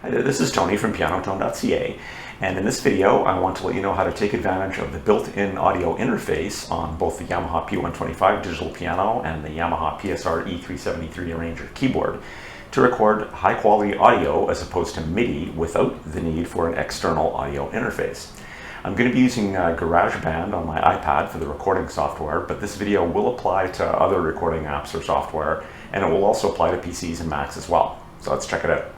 Hi there, this is Tony from pianotone.ca, and in this video I want to let you know how to take advantage of the built-in audio interface on both the Yamaha P-125 digital piano and the Yamaha PSR-E 373 arranger keyboard to record high-quality audio as opposed to MIDI without the need for an external audio interface. I'm going to be using GarageBand on my iPad for the recording software, but this video will apply to other recording apps or software, and it will also apply to PCs and Macs as well. So let's check it out.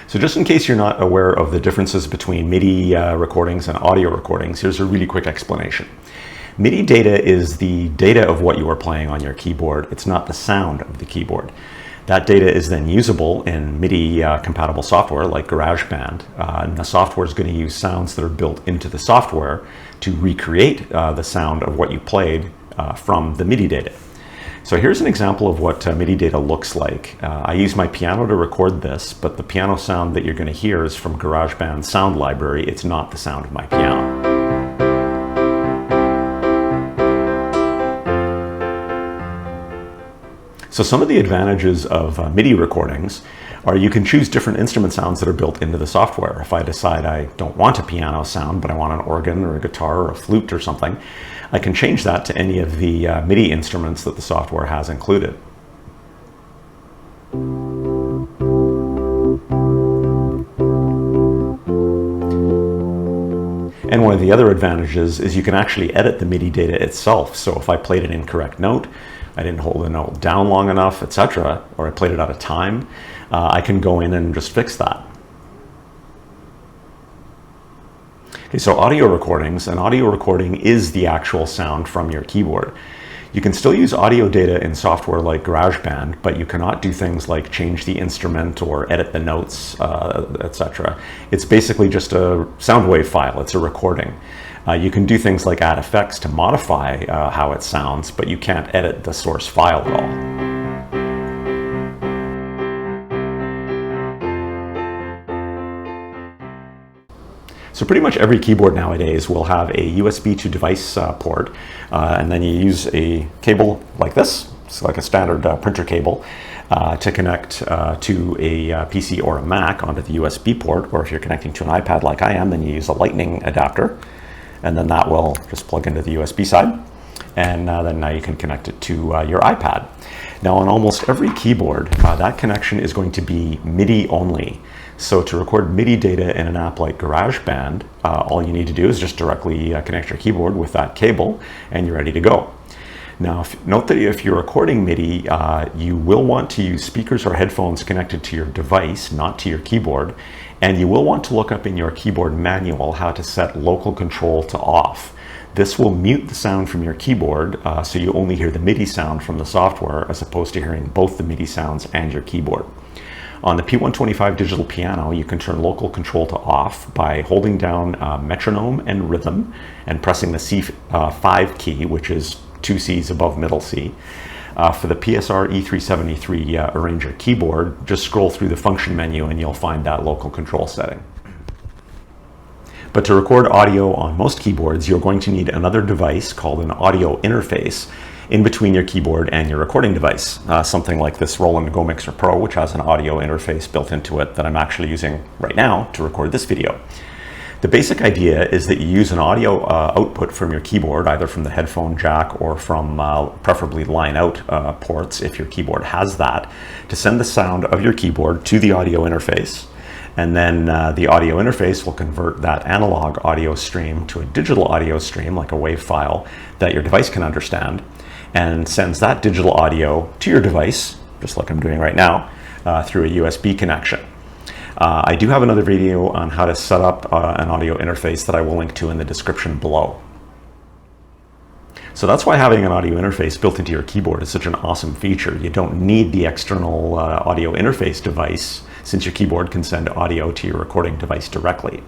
So just in case you're not aware of the differences between MIDI recordings and audio recordings, here's a really quick explanation. MIDI data is the data of what you are playing on your keyboard. It's not the sound of the keyboard. That data is then usable in MIDI compatible software like GarageBand. And the software is going to use sounds that are built into the software to recreate the sound of what you played from the MIDI data. So here's an example of what MIDI data looks like. I use my piano to record this, but the piano sound that you're going to hear is from GarageBand's sound library. It's not the sound of my piano. So some of the advantages of MIDI recordings are you can choose different instrument sounds that are built into the software. If I decide I don't want a piano sound, but I want an organ or a guitar or a flute or something, I can change that to any of the MIDI instruments that the software has included. And one of the other advantages is you can actually edit the MIDI data itself. So if I played an incorrect note, I didn't hold the note down long enough, etc., or I played it out of time, I can go in and just fix that. Okay, so audio recordings, an audio recording is the actual sound from your keyboard. You can still use audio data in software like GarageBand, but you cannot do things like change the instrument or edit the notes, etc. It's basically just a sound wave file. It's a recording. You can do things like add effects to modify how it sounds, but you can't edit the source file at all. So pretty much every keyboard nowadays will have a USB to device port, and then you use a cable like this. It's like a standard printer cable to connect to a PC or a Mac onto the USB port, or if you're connecting to an iPad like I am, then you use a lightning adapter, and then that will just plug into the USB side, and then now you can connect it to your iPad. Now on almost every keyboard, that connection is going to be MIDI only. So to record MIDI data in an app like GarageBand, all you need to do is just directly connect your keyboard with that cable and you're ready to go. Now note that if you're recording MIDI, you will want to use speakers or headphones connected to your device, not to your keyboard, and you will want to look up in your keyboard manual how to set local control to off. This will mute the sound from your keyboard, so you only hear the MIDI sound from the software as opposed to hearing both the MIDI sounds and your keyboard. On the P-125 digital piano, you can turn local control to off by holding down metronome and rhythm and pressing the C5 key, which is 2 C's above middle C. For the PSR-E 373 arranger keyboard, just scroll through the function menu and you'll find that local control setting. But to record audio on most keyboards, you're going to need another device called an audio interface in between your keyboard and your recording device. Something like this Roland Go Mixer Pro, which has an audio interface built into it that I'm actually using right now to record this video. The basic idea is that you use an audio output from your keyboard, either from the headphone jack or from preferably line out ports if your keyboard has that, to send the sound of your keyboard to the audio interface. And then the audio interface will convert that analog audio stream to a digital audio stream, like a WAV file that your device can understand, and sends that digital audio to your device, just like I'm doing right now, through a USB connection. I do have another video on how to set up an audio interface that I will link to in the description below. So that's why having an audio interface built into your keyboard is such an awesome feature. You don't need the external audio interface device, since your keyboard can send audio to your recording device directly.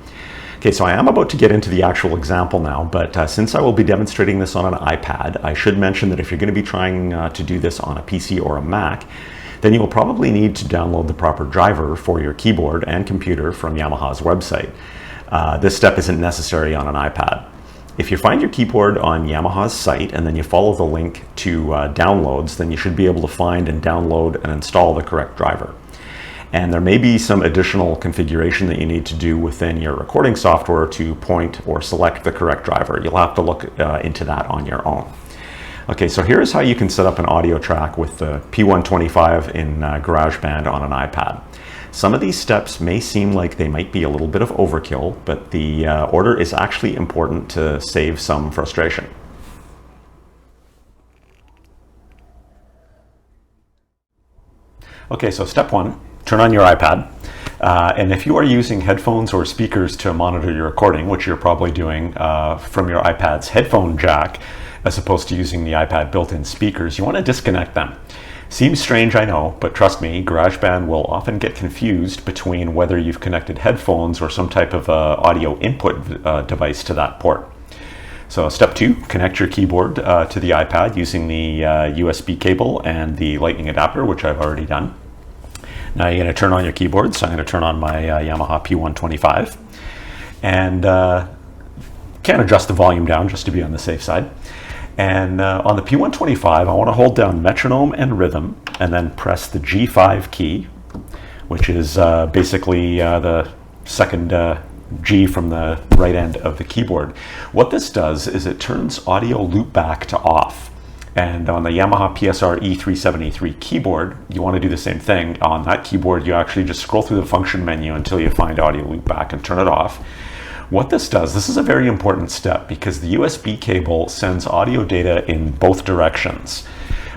Okay, so I am about to get into the actual example now, but since I will be demonstrating this on an iPad, I should mention that if you're going to be trying to do this on a PC or a Mac, then you will probably need to download the proper driver for your keyboard and computer from Yamaha's website. This step isn't necessary on an iPad. If you find your keyboard on Yamaha's site and then you follow the link to downloads, then you should be able to find and download and install the correct driver. And there may be some additional configuration that you need to do within your recording software to point or select the correct driver. You'll have to look into that on your own. Okay, so here's how you can set up an audio track with the P-125 in GarageBand on an iPad. Some of these steps may seem like they might be a little bit of overkill, but the order is actually important to save some frustration. Okay, so step one, turn on your iPad. And if you are using headphones or speakers to monitor your recording, which you're probably doing from your iPad's headphone jack, as opposed to using the iPad built-in speakers, you want to disconnect them. Seems strange, I know, but trust me, GarageBand will often get confused between whether you've connected headphones or some type of audio input device to that port. So step two, connect your keyboard to the iPad using the USB cable and the lightning adapter, which I've already done. Now you're going to turn on your keyboard, so I'm going to turn on my Yamaha P-125. And can adjust the volume down just to be on the safe side. And on the P-125, I want to hold down metronome and rhythm, and then press the G5 key, which is basically the second G from the right end of the keyboard. What this does is it turns audio loopback to off. And on the Yamaha PSR-E 373 keyboard, you want to do the same thing. On that keyboard, you actually just scroll through the function menu until you find audio loopback and turn it off. What this does, this is a very important step because the USB cable sends audio data in both directions.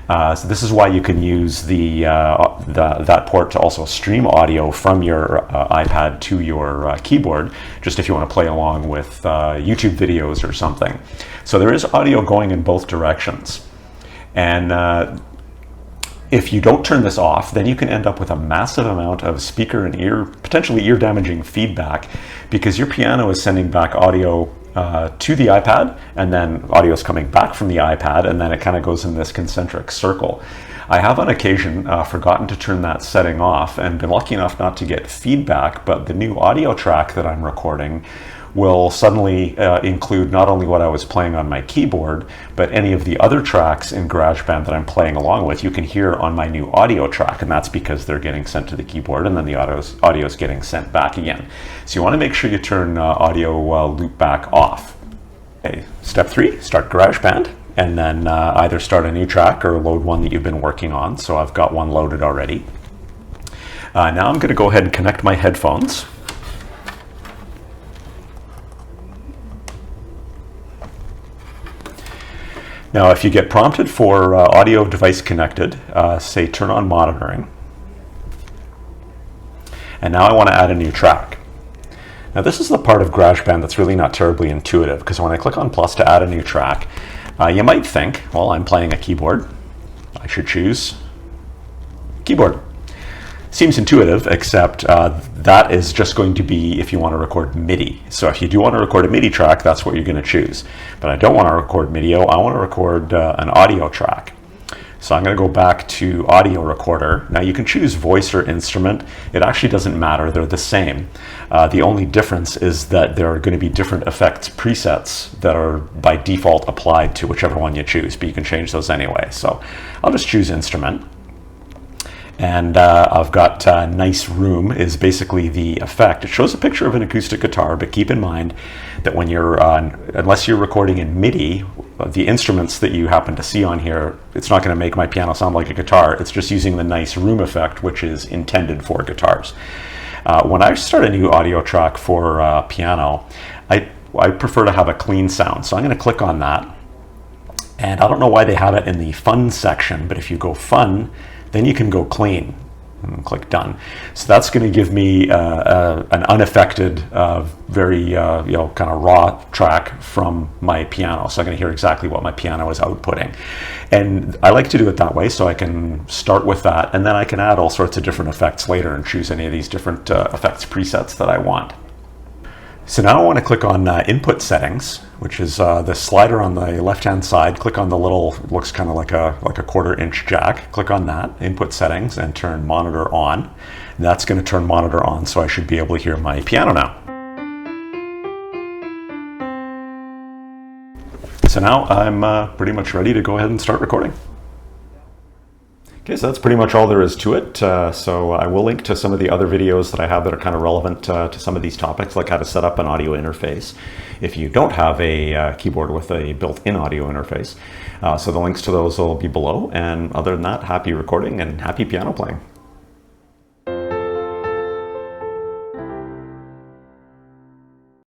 So this is why you can use that port to also stream audio from your iPad to your keyboard, just if you want to play along with YouTube videos or something. So there is audio going in both directions. And if you don't turn this off, then you can end up with a massive amount of speaker and potentially ear damaging feedback, because your piano is sending back audio to the iPad, and then audio is coming back from the iPad, and then it kind of goes in this concentric circle. I have on occasion forgotten to turn that setting off and been lucky enough not to get feedback, but the new audio track that I'm recording will suddenly include not only what I was playing on my keyboard, but any of the other tracks in GarageBand that I'm playing along with, you can hear on my new audio track, and that's because they're getting sent to the keyboard and then the audio is getting sent back again. So you want to make sure you turn audio loopback off. Okay. Step three, start GarageBand, and then either start a new track or load one that you've been working on. So I've got one loaded already. Now I'm going to go ahead and connect my headphones. Now, if you get prompted for audio device connected, say turn on monitoring. And now I want to add a new track. Now this is the part of GarageBand that's really not terribly intuitive, because when I click on plus to add a new track, you might think, well, I'm playing a keyboard, I should choose keyboard. Seems intuitive, except that is just going to be if you want to record MIDI. So if you do want to record a MIDI track, that's what you're going to choose. But I don't want to record MIDI, I want to record an audio track. So I'm going to go back to audio recorder. Now you can choose voice or instrument. It actually doesn't matter, they're the same. The only difference is that there are going to be different effects presets that are by default applied to whichever one you choose, but you can change those anyway. So I'll just choose instrument. And I've got nice room is basically the effect. It shows a picture of an acoustic guitar, but keep in mind that when you're, unless you're recording in MIDI, the instruments that you happen to see on here, it's not going to make my piano sound like a guitar. It's just using the nice room effect, which is intended for guitars. When I start a new audio track for piano, I prefer to have a clean sound. So I'm going to click on that. And I don't know why they have it in the fun section, but if you go fun, then you can go clean and click done. So that's going to give me an unaffected, very kind of raw track from my piano. So I'm going to hear exactly what my piano is outputting. And I like to do it that way, so I can start with that, and then I can add all sorts of different effects later and choose any of these different effects presets that I want. So now I want to click on input settings, which is the slider on the left-hand side. Click on the little, looks kind of like a 1/4-inch jack. Click on that, input settings, and turn monitor on. And that's going to turn monitor on, so I should be able to hear my piano now. So now I'm pretty much ready to go ahead and start recording. Okay, so that's pretty much all there is to it. So I will link to some of the other videos that I have that are kind of relevant to some of these topics, like how to set up an audio interface if you don't have a keyboard with a built-in audio interface. So the links to those will be below. And other than that, happy recording and happy piano playing.